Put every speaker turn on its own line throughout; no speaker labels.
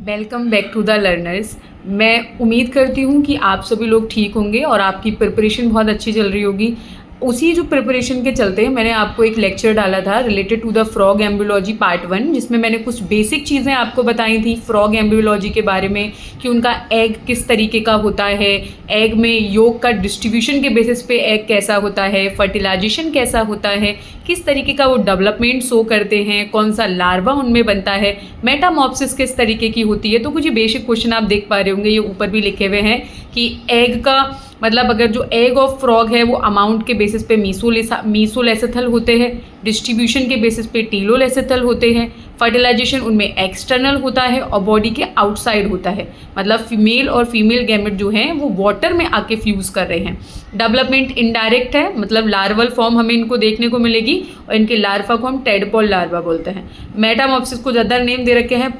Welcome back to the learners. मैं उम्मीद करती हूँ कि आप सभी लोग ठीक होंगे और आपकी प्रिपरेशन बहुत अच्छी चल रही होगी। उसी जो प्रिपरेशन के चलते मैंने आपको एक लेक्चर डाला था related to the frog embryology part 1, जिसमें मैंने कुछ बेसिक चीज़ें आपको बताई थी फ्रॉग एम्ब्रियोलॉजी के बारे में कि उनका एग किस तरीके का होता है, एग में योग का डिस्ट्रीब्यूशन के बेसिस पे एग कैसा होता है, फर्टिलाइजेशन कैसा होता है, किस तरीके का वो डेवलपमेंट शो करते हैं, कौन सा लार्वा उनमें बनता है, मेटामॉर्फोसिस किस तरीके की होती है। तो कुछ बेसिक क्वेश्चन आप देख पा रहे होंगे, ये ऊपर भी लिखे हुए हैं कि एग का मतलब अगर जो एग ऑफ फ्रॉग है वो अमाउंट के बेसिस पे मीसोलेसेथल होते हैं, डिस्ट्रीब्यूशन के बेसिस पे टीलोलेसेथल होते हैं, फर्टिलाइजेशन उनमें एक्सटर्नल होता है और बॉडी के आउटसाइड होता है। मतलब मेल और फीमेल गैमेट जो हैं वो वाटर में आके फ्यूज़ कर रहे हैं। डेवलपमेंट इनडायरेक्ट है, मतलब लार्वल फॉर्म हमें इनको देखने को मिलेगी और इनके लार्वा को हम टेडपोल लार्वा बोलते हैं। मेटामॉर्फोसिस को ज़्यादा नेम दे रखे हैं,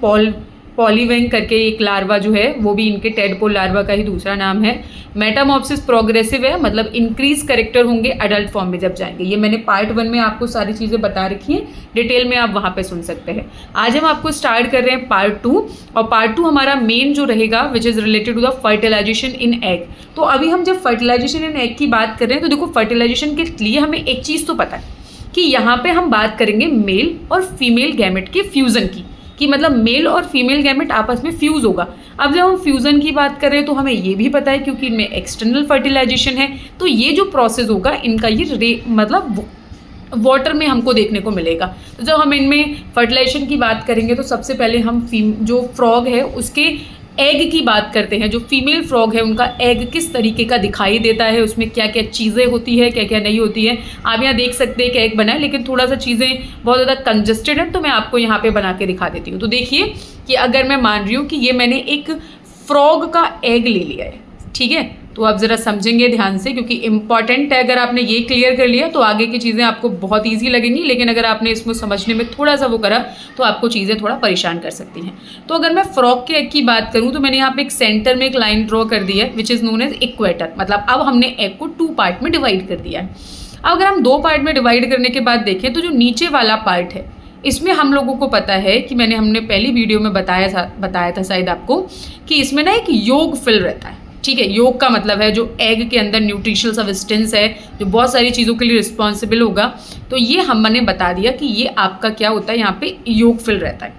पॉलीवेंग करके एक लार्वा जो है वो भी इनके टेडपोल लार्वा का ही दूसरा नाम है। मेटामॉर्फोसिस प्रोग्रेसिव है, मतलब इंक्रीज कैरेक्टर होंगे अडल्ट फॉर्म में जब जाएंगे। ये मैंने पार्ट 1 में आपको सारी चीज़ें बता रखी हैं, डिटेल में आप वहाँ पे सुन सकते हैं। आज हम आपको स्टार्ट कर रहे हैं पार्ट 2, और पार्ट 2 हमारा मेन जो रहेगा which is related to the fertilization in egg. तो अभी हम जब फर्टिलाइजेशन इन एग की बात कर रहे हैं तो देखो, फर्टिलाइजेशन के लिए हमें एक चीज़ तो पता है कि यहाँ पे हम बात करेंगे मेल और फीमेल गैमेट के फ्यूज़न की, कि मतलब मेल और फीमेल गैमेट आपस में फ्यूज़ होगा। अब जब हम फ्यूज़न की बात कर रहे हैं तो हमें ये भी पता है क्योंकि इनमें एक्सटर्नल फर्टिलाइजेशन है, तो ये जो प्रोसेस होगा इनका ये मतलब वाटर में हमको देखने को मिलेगा। तो जब हम इनमें फर्टिलाइजेशन की बात करेंगे तो सबसे पहले हम जो फ्रॉग है उसके एग की बात करते हैं। जो फीमेल फ्रॉग है उनका एग किस तरीके का दिखाई देता है, उसमें क्या क्या चीज़ें होती है, क्या क्या नहीं होती है। आप यहाँ देख सकते हैं कि एग बना है, लेकिन थोड़ा सा चीज़ें बहुत ज़्यादा कंजस्टेड है, तो मैं आपको यहाँ पे बना के दिखा देती हूँ। तो देखिए कि अगर मैं मान रही हूँ कि ये मैंने एक फ्रॉग का एग ले लिया है, ठीक है, तो आप ज़रा समझेंगे ध्यान से क्योंकि इंपॉर्टेंट है। अगर आपने ये क्लियर कर लिया तो आगे की चीज़ें आपको बहुत ईजी लगेंगी, लेकिन अगर आपने इसको समझने में थोड़ा सा वो करा तो आपको चीज़ें थोड़ा परेशान कर सकती हैं। तो अगर मैं फ्रॉग के एग की बात करूँ तो मैंने यहाँ पे एक सेंटर में एक लाइन ड्रॉ कर दी है which is known as equator. मतलब अब हमने एग को 2 पार्ट में डिवाइड कर दिया है। अब अगर हम 2 पार्ट में डिवाइड करने के बाद देखें तो जो नीचे वाला पार्ट है इसमें हम लोगों को पता है कि हमने पहली वीडियो में बताया था शायद आपको कि इसमें ना एक योग फिल रहता है, ठीक है। योग का मतलब है जो एग के अंदर न्यूट्रिशनल सब्सटेंस है जो बहुत सारी चीज़ों के लिए रिस्पॉन्सिबल होगा। तो ये हमने बता दिया कि ये आपका क्या होता है, यहाँ पे योग फिल रहता है।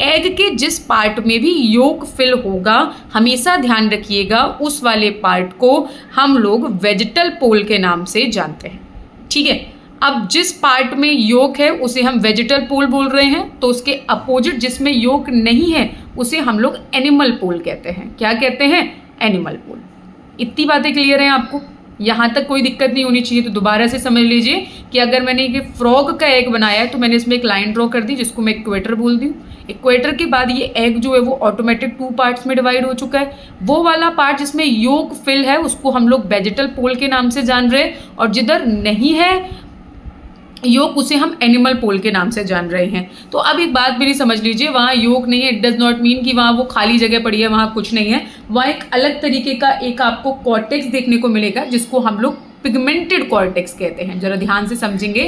एग के जिस पार्ट में भी योग फिल होगा हमेशा ध्यान रखिएगा उस वाले पार्ट को हम लोग वेजिटल पोल के नाम से जानते हैं, ठीक है। अब जिस पार्ट में योग है उसे हम वेजिटल पोल बोल रहे हैं, तो उसके अपोजिट जिसमें योग नहीं है उसे हम लोग एनिमल पोल कहते हैं। क्या कहते हैं? एनिमल पोल। इतनी बातें क्लियर हैं आपको? यहाँ तक कोई दिक्कत नहीं होनी चाहिए। तो दोबारा से समझ लीजिए कि अगर मैंने ये फ्रॉग का एग बनाया है तो मैंने इसमें एक लाइन ड्रॉ कर दी जिसको मैं इक्वेटर बोल दी। इक्वेटर के बाद ये एग जो है वो ऑटोमेटिक 2 पार्ट्स में डिवाइड हो चुका है। वो वाला पार्ट जिसमें योग फिल है उसको हम लोग वेजिटल पोल के नाम से जान रहे हैं, और जिधर नहीं है योग उसे हम एनिमल पोल के नाम से जान रहे हैं। तो अब एक बात मेरी समझ लीजिए, वहाँ योग नहीं है इट डज नॉट मीन कि वहाँ वो खाली जगह पड़ी है, वहाँ कुछ नहीं है। वहाँ एक अलग तरीके का एक आपको कॉर्टेक्स देखने को मिलेगा जिसको हम लोग पिगमेंटेड कॉर्टेक्स कहते हैं। जरा ध्यान से समझेंगे,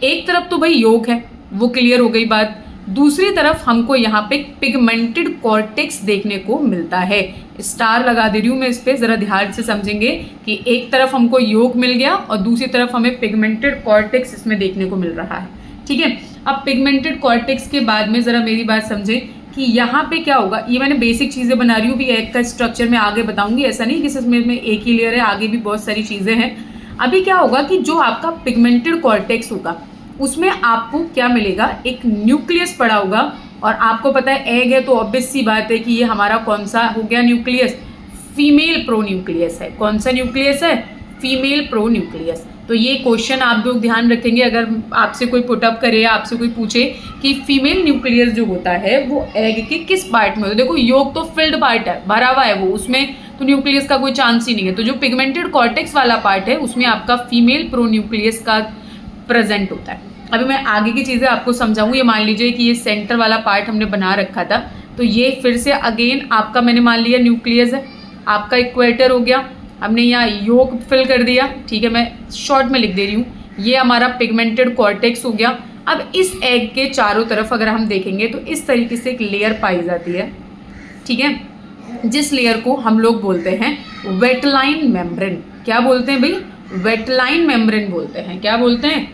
एक तरफ तो भाई योग है, वो क्लियर हो गई बात, दूसरी तरफ हमको यहाँ पे पिगमेंटेड कॉर्टेक्स देखने को मिलता है। स्टार लगा दे रही हूँ मैं इस पर, ज़रा ध्यान से समझेंगे कि एक तरफ हमको योग मिल गया और दूसरी तरफ हमें पिगमेंटेड कॉर्टेक्स इसमें देखने को मिल रहा है, ठीक है। अब पिगमेंटेड कॉर्टेक्स के बाद में ज़रा मेरी बात समझें कि यहाँ पे क्या होगा। ये मैंने बेसिक चीज़ें बना रही हूँ, भी एग का स्ट्रक्चर मैं आगे बताऊँगी, ऐसा नहीं कि इसमें एक ही लेयर है, आगे भी बहुत सारी चीज़ें हैं। अभी क्या होगा कि जो आपका पिगमेंटेड कॉर्टेक्स होगा उसमें आपको क्या मिलेगा, एक न्यूक्लियस पड़ा होगा। और आपको पता है एग है तो ऑब्वियस सी बात है कि ये हमारा कौन सा हो गया न्यूक्लियस, फीमेल प्रो न्यूक्लियस है। कौन सा न्यूक्लियस है? Female pro nucleus. तो ये क्वेश्चन आप लोग ध्यान रखेंगे, अगर आपसे कोई पुटअप करे, आपसे कोई पूछे कि फीमेल न्यूक्लियस जो होता है वो एग के किस पार्ट में होता है। देखो योग तो फिल्ड पार्ट है, भरा हुआ है वो, उसमें तो न्यूक्लियस का कोई चांस ही नहीं है। तो जो पिगमेंटेड कॉर्टेक्स वाला पार्ट है उसमें आपका फीमेल प्रो न्यूक्लियस का प्रेजेंट होता है। अभी मैं आगे की चीज़ें आपको समझाऊँ। ये मान लीजिए कि ये सेंटर वाला पार्ट हमने बना रखा था, तो ये फिर से अगेन आपका मैंने मान लिया न्यूक्लियस है, आपका इक्वेटर हो गया, हमने यहाँ योग फिल कर दिया, ठीक है। मैं शॉर्ट में लिख दे रही हूँ, ये हमारा पिगमेंटेड कॉर्टेक्स हो गया। अब इस एग के चारों तरफ अगर हम देखेंगे तो इस तरीके से एक लेयर पाई जाती है, ठीक है, जिस लेयर को हम लोग बोलते हैं वेटलाइन मेम्ब्रेन। क्या बोलते हैं भाई? वेटलाइन मेम्ब्रेन बोलते हैं। क्या बोलते हैं?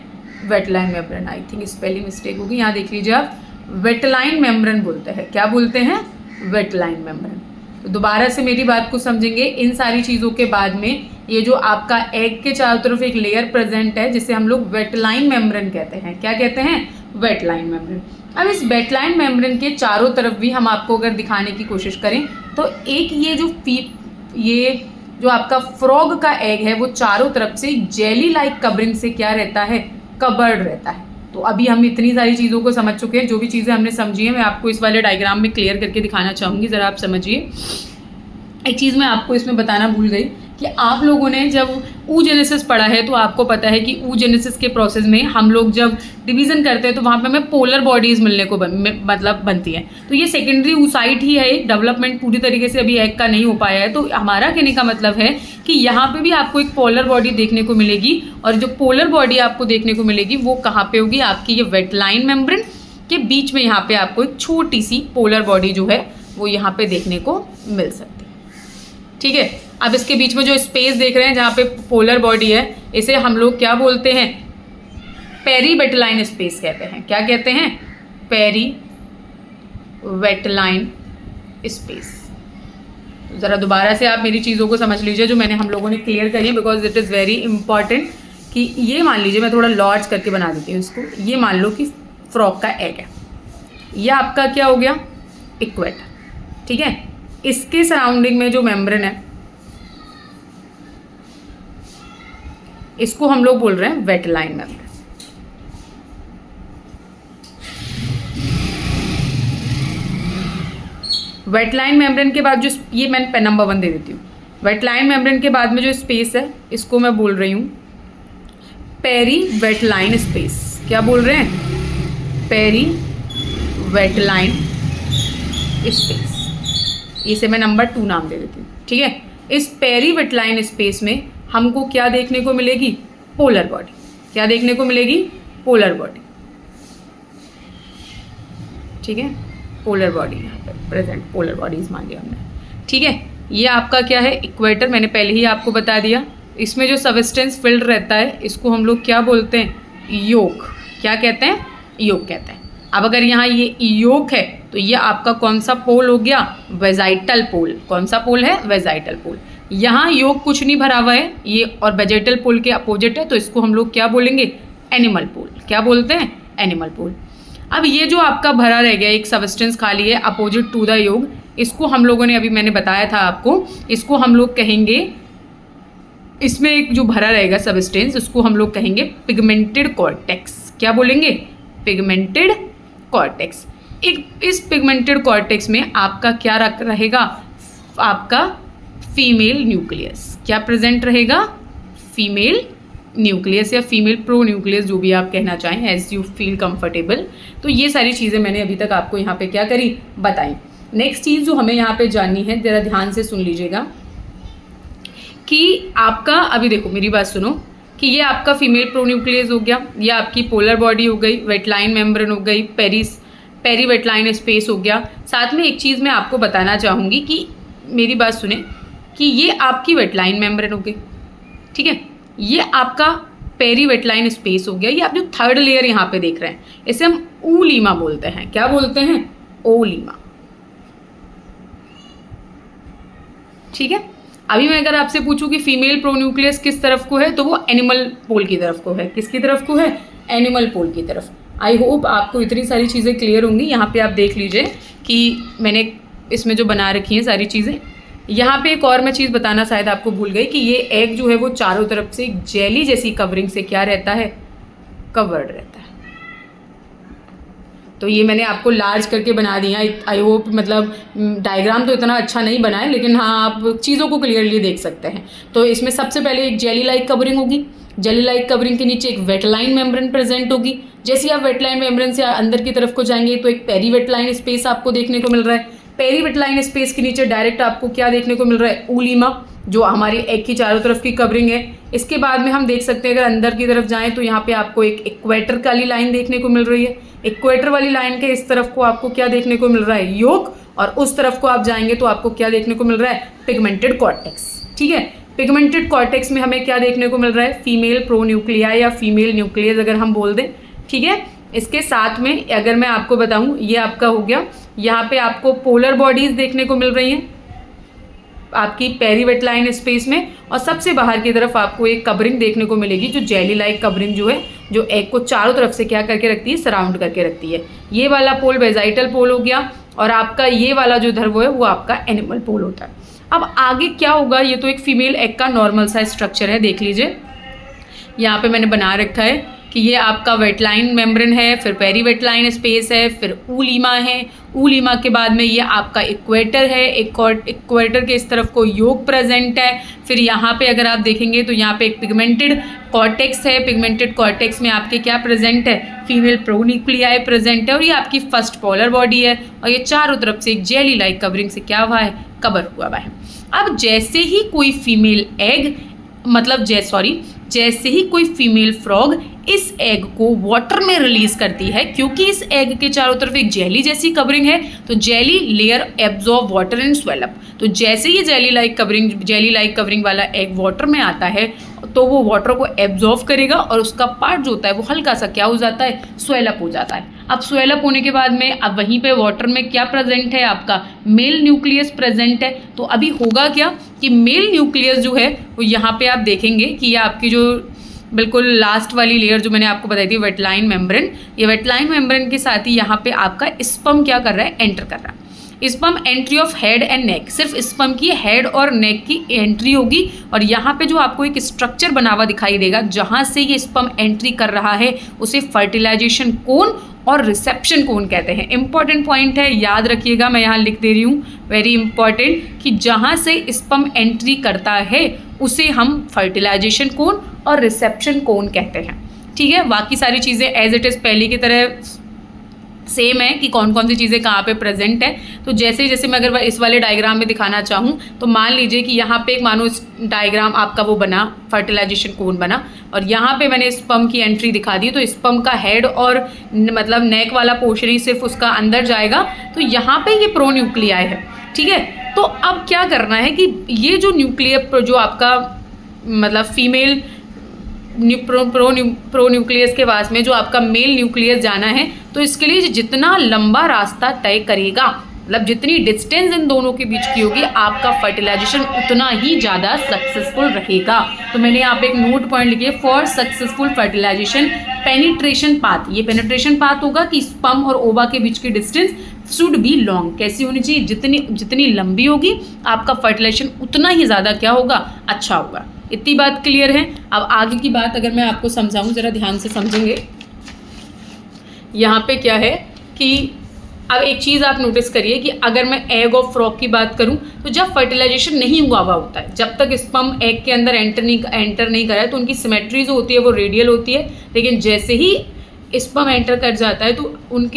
Vitelline membrane. I think spelling mistake होगी, यहाँ देख लीजिए आप, वेटलाइन मेम्ब्रेन बोलते हैं। क्या बोलते हैं? Vitelline membrane. तो दोबारा से मेरी बात को समझेंगे, इन सारी चीज़ों के बाद में ये जो आपका एग के चारों तरफ एक लेयर प्रेजेंट है जिसे हम लोग वेटलाइन मेम्ब्रेन कहते हैं। क्या कहते हैं? Vitelline membrane. अब इस वेटलाइन मेम्ब्रेन के चारों तरफ भी हम आपको अगर दिखाने की कोशिश करें तो एक ये जो आपका फ्रॉग का एग है वो चारों तरफ से जेली लाइक कवरिंग से क्या रहता है? कवर्ड रहता है। तो अभी हम इतनी सारी चीज़ों को समझ चुके हैं, जो भी चीज़ें हमने समझी हैं मैं आपको इस वाले डायग्राम में क्लियर करके दिखाना चाहूँगी, ज़रा आप समझिए। एक चीज़ मैं आपको इसमें बताना भूल गई कि आप लोगों ने जब oogenesis पढ़ा है तो आपको पता है कि oogenesis के प्रोसेस में हम लोग जब डिवीज़न करते हैं तो वहाँ पे हमें पोलर बॉडीज़ मिलने को बनती हैं। तो ये सेकेंडरी oocyte ही है, एक डेवलपमेंट पूरी तरीके से अभी एग का नहीं हो पाया है। तो हमारा कहने का मतलब है कि यहाँ पे भी आपको एक पोलर बॉडी देखने को मिलेगी, और जो पोलर बॉडी आपको देखने को मिलेगी वो कहाँ पर होगी? आपकी ये वेटलाइन मेम्ब्रेन के बीच में यहाँ पर आपको एक छोटी सी पोलर बॉडी जो है वो यहाँ पर देखने को मिल सकती है। ठीक है, अब इसके बीच में जो स्पेस देख रहे हैं जहाँ पे पोलर बॉडी है, इसे हम लोग क्या बोलते हैं? पेरी वेटलाइन स्पेस कहते हैं। क्या कहते हैं? Perivitelline space. ज़रा दोबारा से आप मेरी चीज़ों को समझ लीजिए जो मैंने हम लोगों ने क्लियर करी है, because it is very important. कि ये मान लीजिए, मैं थोड़ा लार्ज करके बना देती हूँ इसको। ये मान लो कि फ्रॉग का एग है, यह आपका क्या हो गया? इक्वेटर। ठीक है, इसके सराउंडिंग में जो मेम्ब्रेन है इसको हम लोग बोल रहे हैं वेटलाइन मेम्ब्रेन। वेटलाइन मेम्ब्रेन के बाद जो ये मैं पेन नंबर 1 दे देती हूँ। वेटलाइन मेम्ब्रेन के बाद में जो स्पेस है इसको मैं बोल रही हूँ पेरी वेटलाइन स्पेस। क्या बोल रहे हैं? Perivitelline space. इसे मैं नंबर 2 नाम दे देती हूँ। ठीक है, इस पेरी वेटलाइन स्पेस में हमको क्या देखने को मिलेगी? Polar body. क्या देखने को मिलेगी? Polar body. ठीक है, पोलर बॉडी यहाँ पर प्रेजेंट, पोलर बॉडीज मान लिया हमने। ठीक है, ये आपका क्या है? इक्वेटर। मैंने पहले ही आपको बता दिया। इसमें जो सबस्टेंस फिल्ड रहता है इसको हम लोग क्या बोलते हैं? योक। क्या कहते हैं? योक कहते हैं। अब अगर यहाँ ये योक है तो ये आपका कौन सा पोल हो गया? वेजाइटल पोल। कौन सा पोल है? वेजाइटल पोल। यहाँ योक कुछ नहीं भरा हुआ है ये, और वेजेटल पोल के अपोजिट है, तो इसको हम लोग क्या बोलेंगे? एनिमल पोल। क्या बोलते हैं? एनिमल पोल। अब ये जो आपका भरा रह गया, एक सबस्टेंस खाली है अपोजिट टू द योग, इसको हम लोगों ने अभी मैंने बताया था आपको, इसको हम लोग कहेंगे, इसमें एक जो भरा रहेगा सबस्टेंस उसको हम लोग कहेंगे पिगमेंटेड कॉर्टेक्स। क्या बोलेंगे? Pigmented cortex. इस पिगमेंटेड कॉर्टेक्स में आपका क्या रहेगा? आपका फीमेल न्यूक्लियस। क्या प्रेजेंट रहेगा? फीमेल न्यूक्लियस या फीमेल प्रो न्यूक्लियस, जो भी आप कहना चाहें, एज यू फील कंफर्टेबल। तो ये सारी चीज़ें मैंने अभी तक आपको यहाँ पे क्या करी? बताई। नेक्स्ट चीज़ जो हमें यहाँ पे जाननी है, ज़रा ध्यान से सुन लीजिएगा कि आपका, अभी देखो मेरी बात सुनो, कि ये आपका फीमेल प्रो न्यूक्लियस हो गया, ये आपकी पोलर बॉडी हो गई, वेटलाइन मेम्ब्रेन हो गई, पेरी वेटलाइन स्पेस हो गया। साथ में एक चीज़ मैं आपको बताना चाहूँगी कि मेरी बात सुने, कि ये आपकी वेटलाइन मेम्ब्रेन हो गई। ठीक है, ये आपका पेरी वेटलाइन स्पेस हो गया। ये आप जो थर्ड लेयर यहाँ पे देख रहे हैं इसे हम oolyma बोलते हैं। क्या बोलते हैं? oolyma। ठीक है, अभी मैं अगर आपसे पूछूं कि फीमेल प्रोन्यूक्लियस किस तरफ को है, तो वो एनिमल पोल की तरफ को है। किसकी तरफ को है? एनिमल पोल की तरफ। आई होप आपको इतनी सारी चीज़ें क्लियर होंगी। यहाँ पे आप देख लीजिए कि मैंने इसमें जो बना रखी हैं सारी चीज़ें। यहाँ पे एक और मैं चीज़ बताना शायद आपको भूल गई कि ये एग जो है वो चारों तरफ से एक जेली जैसी कवरिंग से क्या रहता है? कवर्ड रहता है। तो ये मैंने आपको लार्ज करके बना दिया। आई होप, मतलब डायग्राम तो इतना अच्छा नहीं बना है, लेकिन हाँ आप चीज़ों को क्लियरली देख सकते हैं। तो इसमें सबसे पहले एक जेली लाइक कवरिंग होगी। जेली लाइक कवरिंग के नीचे एक वेटलाइन मेम्ब्रेन प्रेजेंट होगी। जैसे आप वेटलाइन मेम्ब्रेन से अंदर की तरफ को जाएंगे तो एक पेरी वेटलाइन स्पेस आपको देखने को मिल रहा है। पेरी वेटलाइन स्पेस के नीचे डायरेक्ट आपको क्या देखने को मिल रहा है? oolyma, जो हमारे एग की चारों तरफ की कवरिंग है। इसके बाद में हम देख सकते हैं, अगर अंदर की तरफ जाएं तो यहाँ पे आपको एक इक्वेटर वाली लाइन देखने को मिल रही है। इक्वेटर वाली लाइन के इस तरफ को आपको क्या देखने को मिल रहा है? योक। और उस तरफ को आप जाएंगे तो आपको क्या देखने को मिल रहा है, पिगमेंटेड कॉर्टेक्स। ठीक है, पिगमेंटेड कॉर्टेक्स में हमें क्या देखने को मिल रहा है, फीमेल प्रोन्यूक्लियाई या फीमेल न्यूक्लियस अगर हम बोल दें। ठीक है, इसके साथ में अगर मैं आपको बताऊं, ये आपका हो गया, यहाँ पे आपको पोलर बॉडीज देखने को मिल रही हैं आपकी पेरीवेटलाइन स्पेस में, और सबसे बाहर की तरफ आपको एक कवरिंग देखने को मिलेगी जो जेली लाइक कवरिंग जो है, जो एग को चारों तरफ से क्या करके रखती है, सराउंड करके रखती है। ये वाला पोल वेजाइटल पोल हो गया, और आपका ये वाला जो इधर वो है वो आपका एनिमल पोल होता है। अब आगे क्या होगा, ये तो एक फीमेल एग का नॉर्मल सा स्ट्रक्चर है, देख लीजिए यहाँ पे मैंने बना रखा है कि ये आपका वेटलाइन मेम्ब्रेन है, फिर पेरी वेटलाइन स्पेस है, फिर ऊलीमा है, ऊलीमा के बाद में ये आपका इक्वेटर है, इक्वेटर के इस तरफ को योग प्रेजेंट है। फिर यहाँ पे अगर आप देखेंगे तो यहाँ पे एक पिगमेंटेड कॉर्टेक्स है, पिगमेंटेड कॉर्टेक्स में आपके क्या प्रेजेंट है, फीमेल प्रोन्यूक्लियाई प्रेजेंट है, और ये आपकी फर्स्ट पोलर बॉडी है, और ये चारों तरफ से एक जेली लाइक कवरिंग से क्या हुआ है, कवर हुआ है। अब जैसे ही कोई फीमेल एग मतलब जैसे ही कोई फीमेल फ्रॉग इस एग को वाटर में रिलीज करती है, क्योंकि इस एग के चारों तरफ एक जेली जैसी कवरिंग है, तो jelly layer absorb water and swell up. तो जैसे ही जेली लाइक कवरिंग वाला एग वाटर में आता है तो वो वाटर को एब्जॉर्ब करेगा, और उसका पार्ट जो होता है वो हल्का सा क्या हो जाता है, स्वेल अप हो जाता है। अब स्वेल अप होने के बाद में अब वहीं पे वाटर में क्या प्रेजेंट है, आपका मेल न्यूक्लियस प्रेजेंट है। तो अभी होगा क्या कि मेल न्यूक्लियस जो है वो यहाँ पे आप देखेंगे कि ये आपकी जो बिल्कुल लास्ट वाली लेयर जो मैंने आपको बताई थी वेटलाइन मेम्ब्रेन, ये वेटलाइन मेम्ब्रेन के साथ ही यहाँ पे आपका स्पर्म क्या कर रहा है, एंटर कर रहा है। Sperm entry of head and neck, सिर्फ स्पर्म की हेड और नेक की एंट्री होगी, और यहाँ पे जो आपको एक स्ट्रक्चर बना हुआ दिखाई देगा जहाँ से ये स्पर्म एंट्री कर रहा है उसे फर्टिलाइजेशन कोन और रिसेप्शन कोन कहते हैं। इंपॉर्टेंट पॉइंट है, याद रखिएगा, मैं यहाँ लिख दे रही हूँ, वेरी इंपॉर्टेंट, कि जहाँ से स्पर्म एंट्री करता है उसे हम फर्टिलाइजेशन कोन और रिसेप्शन कोन कहते हैं। ठीक है, बाकी सारी चीज़ें एज इट इज़ पहले की तरह सेम है कि कौन कौन सी चीज़ें कहाँ पे प्रेजेंट है। तो जैसे मैं अगर इस वाले डायग्राम में दिखाना चाहूँ तो मान लीजिए कि यहाँ पे एक मानो डायग्राम आपका वो बना, फर्टिलाइजेशन कोन बना, और यहाँ पे मैंने स्पर्म की एंट्री दिखा दी, तो स्पर्म का हेड और मतलब नेक वाला पोर्शन ही सिर्फ उसका अंदर जाएगा, तो यहाँ पे ये प्रोन्यूक्लियाई है। ठीक है, तो अब क्या करना है कि ये जो न्यूक्लियर जो आपका मतलब फीमेल प्रोन्यूक्लियस के पास में जो आपका मेल न्यूक्लियस जाना है, तो इसके लिए जितना लंबा रास्ता तय करेगा, मतलब जितनी डिस्टेंस इन दोनों के बीच की होगी, आपका फर्टिलाइजेशन उतना ही ज़्यादा सक्सेसफुल रहेगा। तो मैंने यहाँ पे एक नोट पॉइंट लिखिए, for successful fertilization penetration path, ये पेनिट्रेशन पाथ होगा कि स्पर्म और ओवा के बीच की डिस्टेंस शुड बी लॉन्ग, कैसी होनी चाहिए, जितनी लंबी होगी आपका फर्टिलाइजेशन उतना ही ज़्यादा क्या होगा, अच्छा होगा। इतनी बात क्लियर है। अब आगे की बात अगर मैं आपको समझाऊं, ज़रा ध्यान से समझेंगे। यहाँ पे क्या है कि अब एक चीज़ आप नोटिस करिए कि अगर मैं एग और फ्रॉग की बात करूं तो जब फर्टिलाइजेशन नहीं हुआ होता है, जब तक स्पर्म एग के अंदर एंटर नहीं करा है, तो उनकी सिमेट्री जो होती है वो रेडियल होती है, लेकिन जैसे ही स्पर्म एंटर कर जाता है तो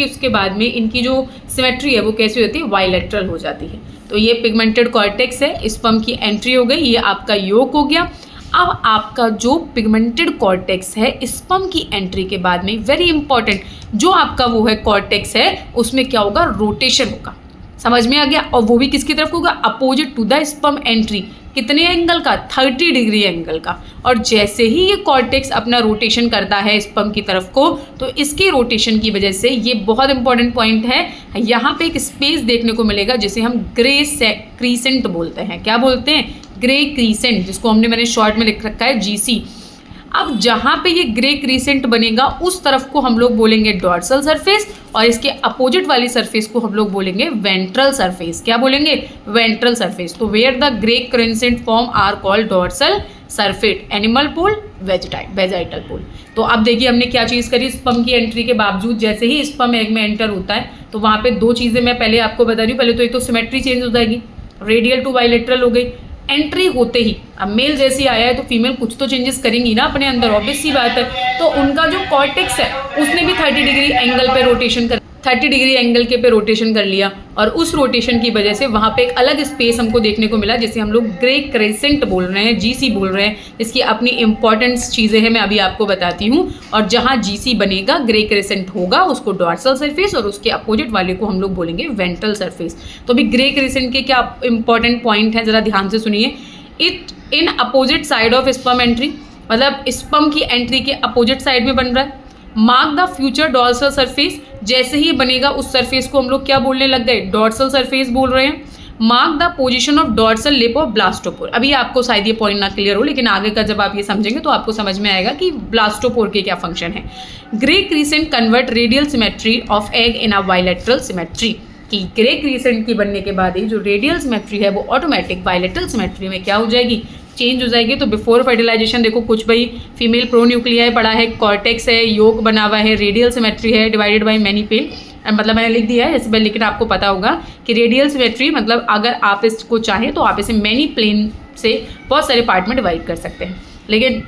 उसके बाद में इनकी जो सिमेट्री है वो कैसी होती है, बाइलेटरल हो जाती है। तो ये पिगमेंटेड कॉर्टेक्स है, स्पर्म की एंट्री हो गई, ये आपका योग हो गया। अब आपका जो पिगमेंटेड कॉर्टेक्स है स्पर्म की एंट्री के बाद में, वेरी इंपॉर्टेंट, जो आपका वो है कॉर्टेक्स है उसमें क्या होगा, रोटेशन होगा। समझ में आ गया? और वो भी किसकी तरफ होगा, opposite to the sperm entry. कितने एंगल का, 30 डिग्री एंगल का। और जैसे ही ये कॉर्टेक्स अपना रोटेशन करता है स्पर्म की तरफ को, तो इसके रोटेशन की वजह से, ये बहुत इंपॉर्टेंट पॉइंट है, यहाँ पे एक स्पेस देखने को मिलेगा जिसे हम ग्रे क्रीसेंट बोलते हैं। क्या बोलते हैं, ग्रे क्रीसेंट, जिसको मैंने शॉर्ट में लिख रखा है GC। अब जहाँ पे ये ग्रे क्रीसेंट बनेगा उस तरफ को हम लोग बोलेंगे डॉर्सल सरफेस, और इसके अपोजिट वाली सरफेस को हम लोग बोलेंगे वेंट्रल सरफेस। क्या बोलेंगे, वेंट्रल सरफेस। तो where the grey crescent form are called dorsal surface, animal pole, vegetal pole. तो अब देखिए हमने क्या चीज़ करी, स्पर्म की एंट्री के बावजूद जैसे ही स्पर्म एग में एंटर होता है तो वहाँ पे दो चीज़ें मैं पहले आपको बता रही हूँ। पहले तो एक तो सिमेट्री चेंज हो जाएगी, रेडियल टू बाइलेटरल हो गई। एंट्री होते ही, अब मेल जैसे आया है तो फीमेल कुछ तो चेंजेस करेंगी ना अपने अंदर, ऑब्वियस सी बात है। तो उनका जो कॉर्टेक्स है उसने भी 30 डिग्री एंगल पे रोटेशन कर, 30 डिग्री एंगल के पे रोटेशन कर लिया और उस रोटेशन की वजह से वहाँ पे एक अलग स्पेस हमको देखने को मिला जिसे हम लोग ग्रे क्रेसेंट बोल रहे हैं, जीसी बोल रहे हैं। इसकी अपनी इंपॉर्टेंस चीज़ें हैं, मैं अभी आपको बताती हूँ। और जहाँ जीसी बनेगा, ग्रे क्रेसेंट होगा, उसको डॉर्सल सरफेस और उसके अपोजिट वाले को हम लोग बोलेंगे वेंट्रल सरफेस। तो अभी ग्रे क्रेसेंट के क्या इंपॉर्टेंट पॉइंट हैं, ज़रा ध्यान से सुनिए। It in opposite side of sperm entry, मतलब स्पर्म की एंट्री के अपोजिट साइड में बन रहा है। Mark the future dorsal surface, जैसे ही बनेगा उस सरफेस को हम लोग क्या बोलने लग गए, डॉर्सल सरफेस बोल रहे हैं। Mark the position of dorsal lip of blastopore. अभी आपको शायद ये पॉइंट ना क्लियर हो, लेकिन आगे का जब आप ये समझेंगे तो आपको समझ में आएगा कि ब्लास्टोपोर के क्या फंक्शन है। Grey crescent convert radial symmetry of egg in a bilateral symmetry, कि ग्रे क्रीसेंट की बनने के बाद ही जो रेडियल सिमेट्री है वो ऑटोमेटिक बायलैटरल सिमेट्री में क्या हो जाएगी, चेंज हो जाएगी। तो बिफोर फर्टिलाइजेशन देखो कुछ भाई फीमेल प्रोन्यूक्लियाई पड़ा है, कॉर्टेक्स है, योग बना हुआ है, रेडियल सिमेट्री है, डिवाइडेड बाय मैनी पेल, मतलब मैंने लिख दिया है जैसे पहले, लेकिन आपको पता होगा कि रेडियल सिमेट्री मतलब अगर आप इसको चाहें तो आप इसे मैनी प्लेन से बहुत सारे पार्ट में डिवाइड कर सकते हैं। लेकिन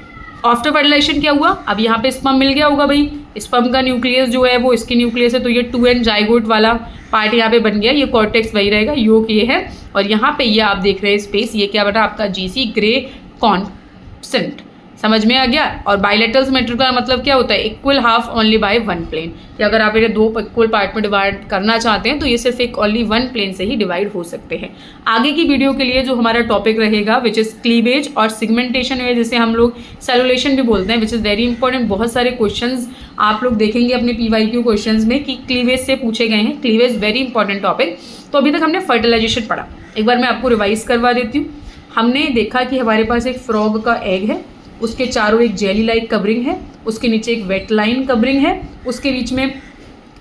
आफ्टर फर्टिलाइजेशन क्या हुआ, अब यहाँ पे स्पर्म मिल गया होगा भाई, स्पर्म का न्यूक्लियस जो है वो इसकी न्यूक्लियस है, तो ये 2n जाइगोट वाला पार्ट यहाँ पे बन गया, ये कॉर्टेक्स वही रहेगा, योग ये है, और यहाँ पे ये आप देख रहे हैं स्पेस, ये क्या बना आपका जीसी ग्रे कॉन्सेंट। समझ में आ गया। और बायलैटरल सिमेट्री का मतलब क्या होता है, equal half only by one plane, कि अगर आप इन्हें दो इक्वल पार्ट में डिवाइड करना चाहते हैं तो ये सिर्फ एक ओनली वन प्लेन से ही डिवाइड हो सकते हैं। आगे की वीडियो के लिए जो हमारा टॉपिक रहेगा विच इज़ क्लीवेज और सिगमेंटेशन है, जिसे हम लोग सेलुलेशन भी बोलते हैं, विच इज़ वेरी इंपॉर्टेंट। बहुत सारे क्वेश्चंस आप लोग देखेंगे अपने PYQ क्वेश्चंस में कि क्लीवेज से पूछे गए हैं। Cleavage very important topic. तो अभी तक हमने फर्टिलाइजेशन पढ़ा, एक बार मैं आपको रिवाइज करवा देती हूँ। हमने देखा कि हमारे पास एक फ्रॉग का एग है, उसके चारों एक जेली लाइक कवरिंग है, उसके नीचे एक वेट लाइन कवरिंग है, उसके बीच में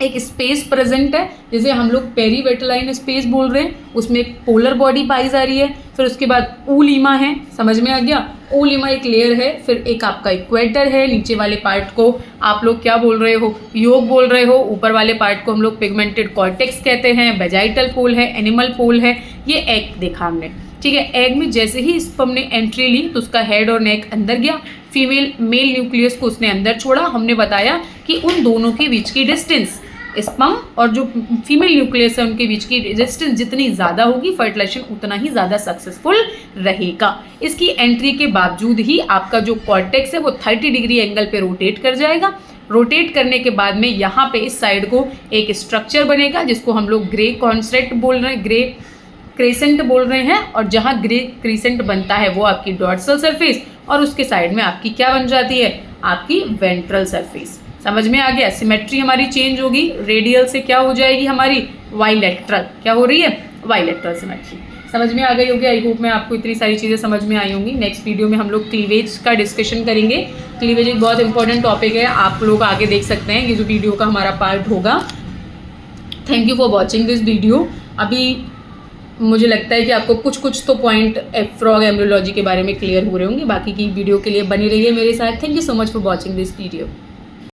एक स्पेस प्रेजेंट है जिसे हम लोग पेरी वेटलाइन स्पेस बोल रहे हैं, उसमें एक पोलर बॉडी पाई जा रही है। फिर उसके बाद ऊलिमा है, समझ में आ गया, ऊलिमा एक लेयर है। फिर एक आपका इक्वेटर है, नीचे वाले पार्ट को आप लोग क्या बोल रहे हो, योग बोल रहे हो, ऊपर वाले पार्ट को हम लोग पिगमेंटेड कॉर्टेक्स कहते हैं, वेजाइटल पोल है, एनिमल पोल है। ये एग देखा हमने, ठीक है। एग में जैसे ही स्पर्म ने एंट्री ली तो उसका हेड और नेक अंदर गया, फीमेल मेल न्यूक्लियस को उसने अंदर छोड़ा। हमने बताया कि उन दोनों के बीच की डिस्टेंस, स्पर्म और जो फीमेल न्यूक्लियस है उनके बीच की डिस्टेंस जितनी ज़्यादा होगी फर्टिलाइजेशन उतना ही ज़्यादा सक्सेसफुल रहेगा। इसकी एंट्री के बावजूद ही आपका जो कॉर्टेक्स है वो 30 डिग्री एंगल पे रोटेट कर जाएगा। रोटेट करने के बाद में यहाँ पे इस साइड को एक स्ट्रक्चर बनेगा जिसको हम लोग ग्रे कॉन्सेंट बोल रहे हैं, ग्रे क्रेसेंट बोल रहे हैं। और जहाँ ग्रे क्रेसेंट बनता है वो आपकी डॉर्सल सरफेस, और उसके साइड में आपकी क्या बन जाती है, आपकी वेंट्रल सरफेस। समझ में आ गया। सिमेट्री हमारी चेंज होगी, रेडियल से क्या हो जाएगी हमारी बायलैटरल, क्या हो रही है, बायलैटरल सिमेट्री। समझ में आ गई होगी। आई होप में आपको इतनी सारी चीज़ें समझ में आई होंगी। नेक्स्ट वीडियो में हम लोग क्लीवेज का डिस्कशन करेंगे। क्लीवेज एक बहुत इंपॉर्टेंट टॉपिक है, आप लोग आगे देख सकते हैं, ये जो वीडियो का हमारा पार्ट होगा। Thank you for watching this video. अभी मुझे लगता है कि आपको कुछ तो पॉइंट फ्रॉग एम्ब्रियोलॉजी के बारे में क्लियर हो रहे होंगे। बाकी की वीडियो के लिए बने रहिए मेरे साथ। Thank you so much for watching this video.